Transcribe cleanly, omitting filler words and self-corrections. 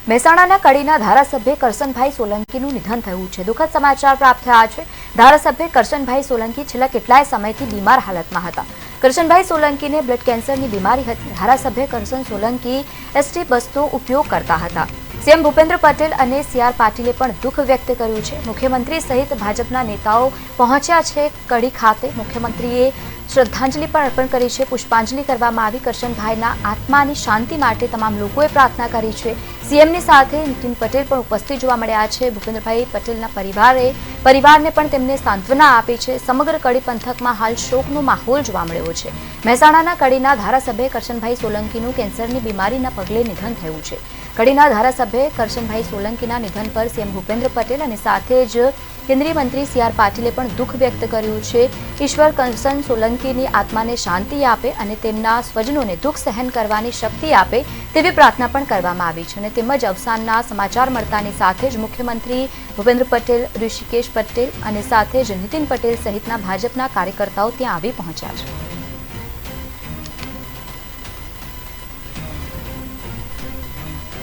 મહેસાણાના કડીના ધારાસભ્ય કરશનભાઈ સોલંકીનું નિધન થયું છે। દુઃખદ સમાચાર પ્રાપ્ત થયા છે। ધારાસભ્ય કરશનભાઈ સોલંકી છેલ્લા કેટલાય સમયથી બીમાર હાલતમાં હતા। કરશનભાઈ સોલંકીને બ્લડ કેન્સરની બીમારી હતી। ધારાસભ્ય કરશન સોલંકી એસટી બસનો ઉપયોગ કરતા હતા। સીએમ ભૂપેન્દ્ર પટેલ અને સીઆર પાટીલે પણ દુઃખ વ્યક્ત કર્યું છે। મુખ્યમંત્રી સહિત ભાજપના નેતાઓ પહોંચ્યા છે કડી ખાતે। મુખ્યમંત્રીએ શ્રદ્ધાંજલિ પણ અર્પણ કરી છે। પુષ્પાંજલિ કરવામાં આવી। કરશનભાઈના આત્માની શાંતિ માટે તમામ લોકોએ પ્રાર્થના કરી છે। સીએમની સાથે નીતિન પટેલ પણ ઉપસ્થિત જોવા મળ્યા છે। ભૂપેન્દ્રભાઈ પટેલના પરિવારને પણ તેમને સાંત્વના આપી છે। સમગ્ર કડી પંથકમાં હાલ શોકનો માહોલ જોવા મળ્યો છે। મહેસાણાના કડીના ધારાસભ્ય કરશનભાઈ સોલંકીનું કેન્સરની બીમારીના પગલે નિધન થયું છે। કડીના ધારાસભ્ય કરશનભાઈ સોલંકીના નિધન પર સીએમ ભૂપેન્દ્ર પટેલ અને સાથે જ કેન્દ્રીય મંત્રી સીઆર પાટીલે પણ દુઃખ વ્યક્ત કર્યું છે। ઈશ્વર કરશન સોલંકીની આત્માને શાંતિ આપે અને તેમના સ્વજનોને દુઃખ સહન કરવાની શક્તિ આપે તેવી પ્રાર્થના પણ કરવામાં આવી છે। અને તેમજ અવસાનના સમાચાર મળતાની સાથે જ મુખ્યમંત્રી ભૂપેન્દ્ર પટેલ, ઋષિકેશ પટેલ અને સાથે જ નીતિન પટેલ સહિતના ભાજપના કાર્યકર્તાઓ ત્યાં આવી પહોંચ્યા છે।